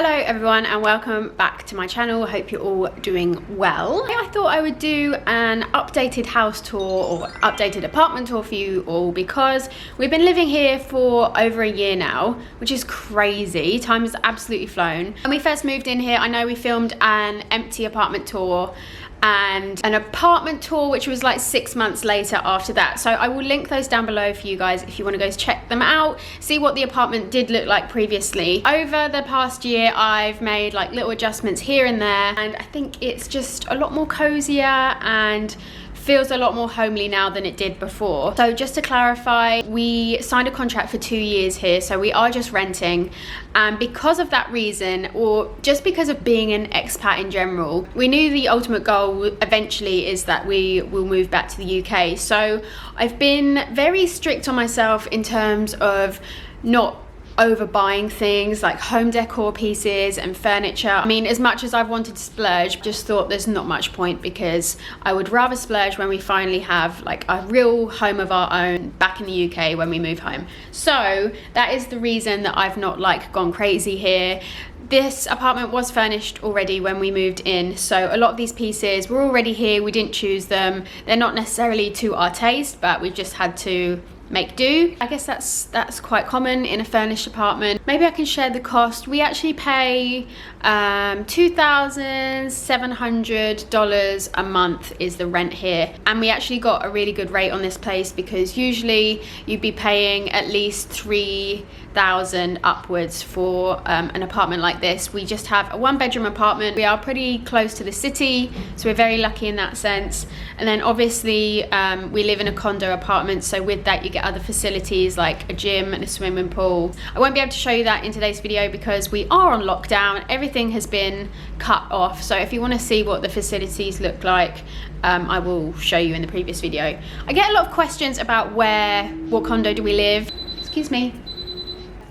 Hello everyone and welcome back to my channel. I hope you're all doing well. I thought I would do an updated house tour or updated apartment tour for you all because we've been living here for over a year now, which is crazy. Time has absolutely flown. When we first moved in here, I know we filmed an empty apartment tour and an apartment tour which was like 6 months later after that, so I will link those down below for you guys if you want to go check them out, see what the apartment did look like previously. Over the past year I've made like little adjustments here and there, and I think it's just a lot more cozier and feels a lot more homely now than it did before. So just to clarify, we signed a contract for 2 years here, so we are just renting, and because of that reason, or just because of being an expat in general, we knew the ultimate goal eventually is that we will move back to the UK. So I've been very strict on myself in terms of not overbuying things like home decor pieces and furniture. I mean, as much as I've wanted to splurge, just thought there's not much point because I would rather splurge when we finally have like a real home of our own back in the UK when we move home. So that is the reason that I've not like gone crazy here. This apartment was furnished already when we moved in, so a lot of these pieces were already here. We didn't choose them. They're not necessarily to our taste, but we've just had to make do. I guess that's quite common in a furnished apartment. Maybe I can share the cost. We actually pay $2,700 a month is the rent here, and we actually got a really good rate on this place because usually you'd be paying at least $3,000 upwards for an apartment like this. We just have a 1-bedroom apartment. We are pretty close to the city, so we're very lucky in that sense. And then obviously we live in a condo apartment, so with that you get other facilities like a gym and a swimming pool. I won't be able to show you that in today's video because we are on lockdown. Everything has been cut off, so if you want to see what the facilities look like, I will show you in the previous video. I get a lot of questions about what condo do we live. Excuse me.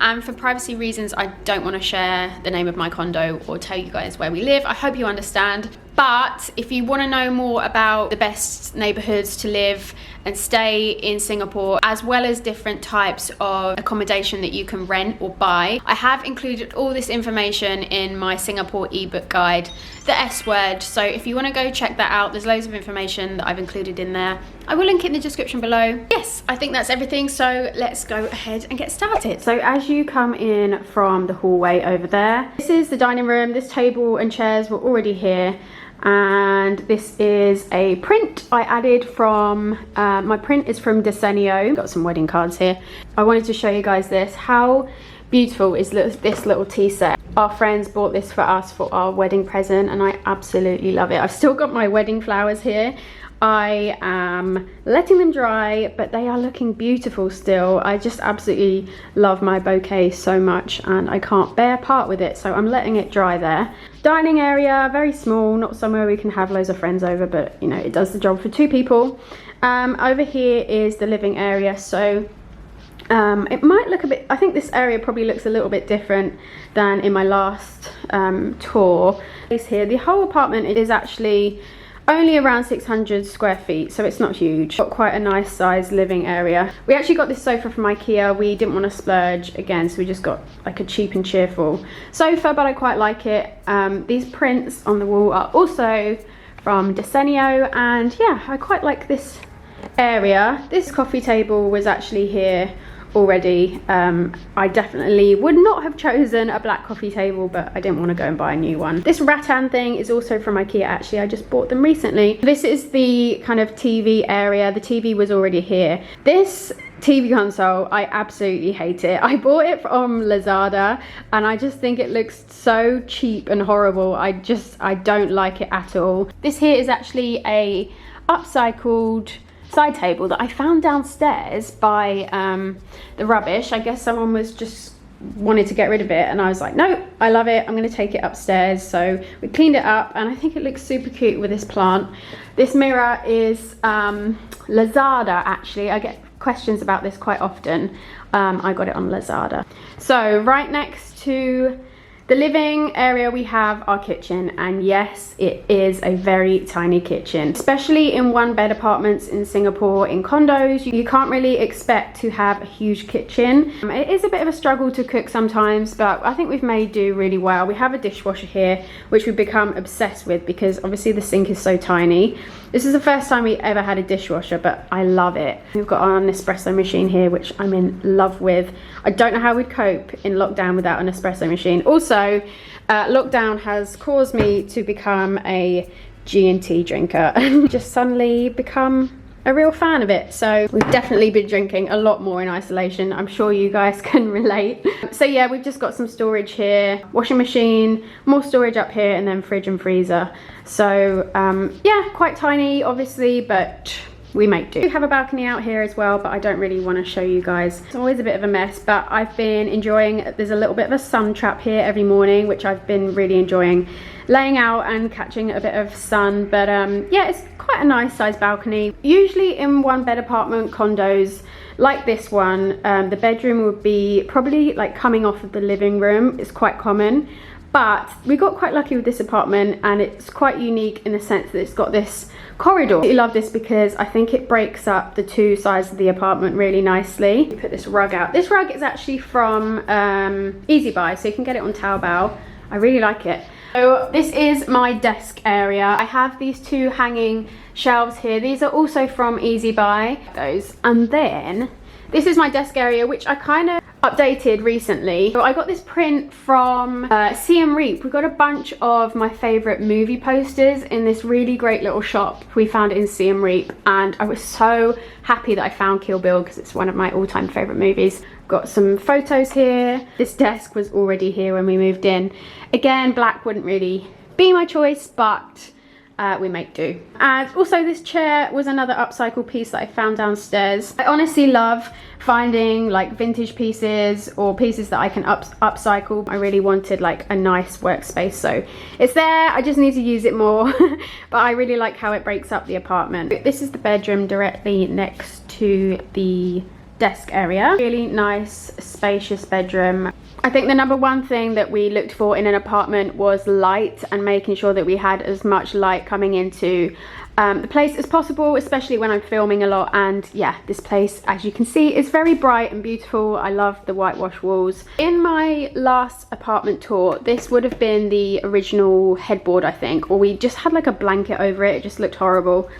And for privacy reasons, I don't want to share the name of my condo or tell you guys where we live. I hope you understand. But if you want to know more about the best neighborhoods to live and stay in Singapore, as well as different types of accommodation that you can rent or buy, I have included all this information in my Singapore ebook guide, the S word. So if you want to go check that out, there's loads of information that I've included in there. I will link it in the description below. Yes, I think that's everything, so let's go ahead and get started. So as you come in from the hallway over there, this is the dining room. This table and chairs were already here. And this is a print I added from, my print is from Desenio. Got some wedding cards here. I wanted to show you guys this. How beautiful is this little tea set? Our friends bought this for us for our wedding present and I absolutely love it. I've still got my wedding flowers here. I am letting them dry, but they are looking beautiful still. I just absolutely love my bouquet so much and I can't bear part with it, so I'm letting it dry there. Dining area, very small, not somewhere we can have loads of friends over, but you know, it does the job for 2 people. Over here is the living area, so it might look a bit, I think this area probably looks a little bit different than in my last tour. Here, the whole apartment is actually only around 600 square feet, so it's not huge. Got quite a nice sized living area. We actually got this sofa from IKEA. We didn't want to splurge again, so we just got like a cheap and cheerful sofa, but I quite like it. These prints on the wall are also from Desenio, and yeah, I quite like this area. This coffee table was actually here already. I definitely would not have chosen a black coffee table, but I didn't want to go and buy a new one. This rattan thing is also from IKEA actually. I just bought them recently. This is the kind of TV area. The TV was already here. This TV console, I absolutely hate it. I bought it from Lazada and I just think it looks so cheap and horrible. I don't like it at all. This here is actually a upcycled side table that I found downstairs by the rubbish. I guess someone was just wanted to get rid of it and I was like, no, I love it, I'm going to take it upstairs. So we cleaned it up and I think it looks super cute with this plant. This mirror is Lazada actually. I get questions about this quite often. I got it on Lazada. So right next to The living area, we have our kitchen, and yes, it is a very tiny kitchen, especially in one bed apartments in Singapore. In condos, you can't really expect to have a huge kitchen. It is a bit of a struggle to cook sometimes, but I think we've made do really well. We have a dishwasher here, which we've become obsessed with because obviously the sink is so tiny. This is the first time we ever had a dishwasher, but I love it. We've got our Nespresso machine here, which I'm in love with. I don't know how we'd cope in lockdown without an espresso machine. Also, lockdown has caused me to become a G&T drinker and just suddenly become a real fan of it. So we've definitely been drinking a lot more in isolation. I'm sure you guys can relate. So yeah, we've just got some storage here, washing machine, more storage up here, and then fridge and freezer. So yeah, quite tiny obviously, but we make do. We have a balcony out here as well, but I don't really want to show you guys. It's always a bit of a mess, but I've been enjoying, there's a little bit of a sun trap here every morning, which I've been really enjoying laying out and catching a bit of sun. But yeah, it's quite a nice sized balcony. Usually in one bed apartment condos like this one, the bedroom would be probably like coming off of the living room. It's quite common. But we got quite lucky with this apartment, and it's quite unique in the sense that it's got this corridor. I love this because I think it breaks up the two sides of the apartment really nicely. Put this rug out. This rug is actually from Easy Buy, so you can get it on Taobao. I really like it. So this is my desk area. I have these two hanging shelves here. These are also from Easy Buy. Those. And then this is my desk area, which I kind of updated recently. So I got this print from Siem Reap. We got a bunch of my favorite movie posters in this really great little shop we found in Siem Reap, and I was so happy that I found Kill Bill because it's one of my all-time favorite movies. Got some photos here. This desk was already here when we moved in. Again, black wouldn't really be my choice, but we make do. And also this chair was another upcycle piece that I found downstairs. I honestly love finding like vintage pieces or pieces that I can upcycle. I really wanted like a nice workspace, so it's there. I just need to use it more. But I really like how it breaks up the apartment. This is the bedroom directly next to the desk area. Really nice, spacious bedroom. I think the number one thing that we looked for in an apartment was light, and making sure that we had as much light coming into the place as possible, especially when I'm filming a lot. And yeah, this place, as you can see, is very bright and beautiful. I love the whitewash walls. In my last apartment tour, this would have been the original headboard, I think, or we just had like a blanket over it. It just looked horrible.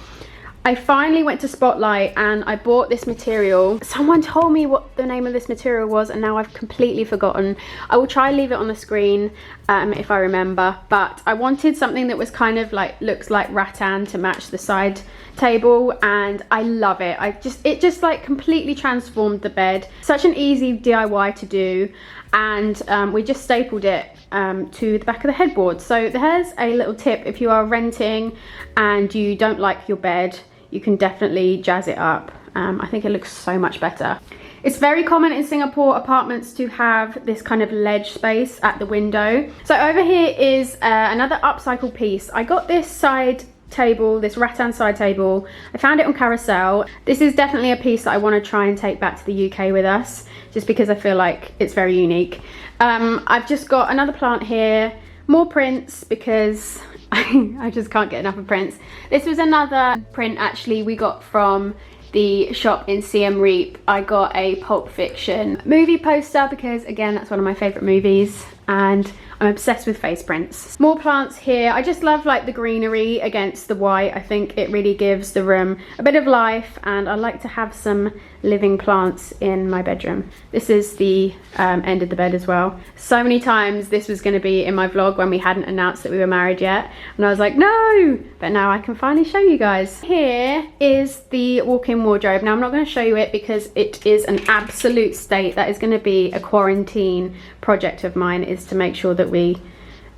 I finally went to Spotlight and I bought this material. Someone told me what the name of this material was, and now I've completely forgotten. I will try and leave it on the screen if I remember, but I wanted something that was kind of like, looks like rattan to match the side table, and I love it. It just like completely transformed the bed. Such an easy DIY to do, and we just stapled it to the back of the headboard. So there's a little tip: if you are renting and you don't like your bed, you can definitely jazz it up. I think it looks so much better. It's very common in Singapore apartments to have this kind of ledge space at the window. So over here is another upcycle piece. I got this side table, this rattan side table. I found it on Carousel. This is definitely a piece that I want to try and take back to the UK with us, just because I feel like it's very unique. I've just got another plant here, more prints because I just can't get enough of prints. This was another print actually we got from the shop in Siem Reap. I got a Pulp Fiction movie poster because, again, that's one of my favorite movies, and I'm obsessed with face prints. More plants here. I just love like the greenery against the white. I think it really gives the room a bit of life, and I like to have some living plants in my bedroom. This is the end of the bed as well. So many times this was going to be in my vlog when we hadn't announced that we were married yet, and I was like, no, but now I can finally show you guys. Here is the walk-in wardrobe. Now I'm not going to show you it because it is an absolute state. That is going to be a quarantine project of mine, is to make sure that we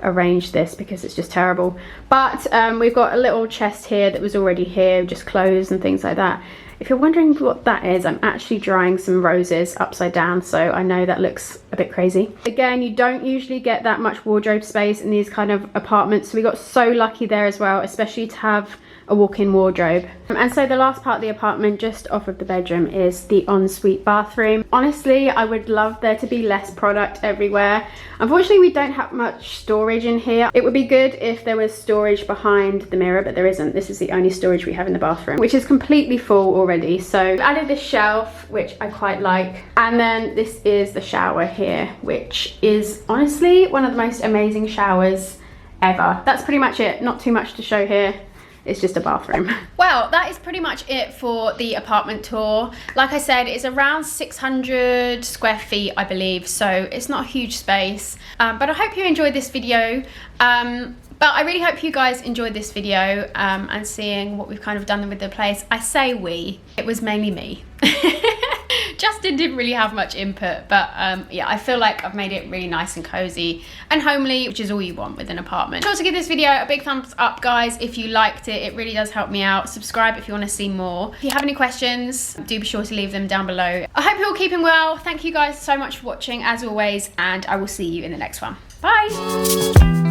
arrange this because it's just terrible. But we've got a little chest here that was already here, just clothes and things like that. If you're wondering what that is, I'm actually drying some roses upside down, so I know that looks a bit crazy. Again, you don't usually get that much wardrobe space in these kind of apartments, so we got so lucky there as well, especially to have a walk-in wardrobe. And so the last part of the apartment, just off of the bedroom, is the ensuite bathroom. Honestly, I would love there to be less product everywhere. Unfortunately, we don't have much storage in here. It would be good if there was storage behind the mirror, but there isn't. This is the only storage we have in the bathroom, which is completely full already. So I've added this shelf, which I quite like. And then this is the shower here, which is honestly one of the most amazing showers ever. That's pretty much it. Not too much to show here. It's just a bathroom. Well, that is pretty much it for the apartment tour. Like I said, it's around 600 square feet, I believe, so it's not a huge space. But I hope you enjoyed this video. But I really hope you guys enjoyed this video and seeing what we've kind of done with the place. I say we, it was mainly me. Justin didn't really have much input, but yeah, I feel like I've made it really nice and cozy and homely, which is all you want with an apartment. Be sure to give this video a big thumbs up, guys, if you liked it. It really does help me out. Subscribe if you want to see more. If you have any questions, do be sure to leave them down below. I hope you're all keeping well. Thank you guys so much for watching, as always, and I will see you in the next one. Bye!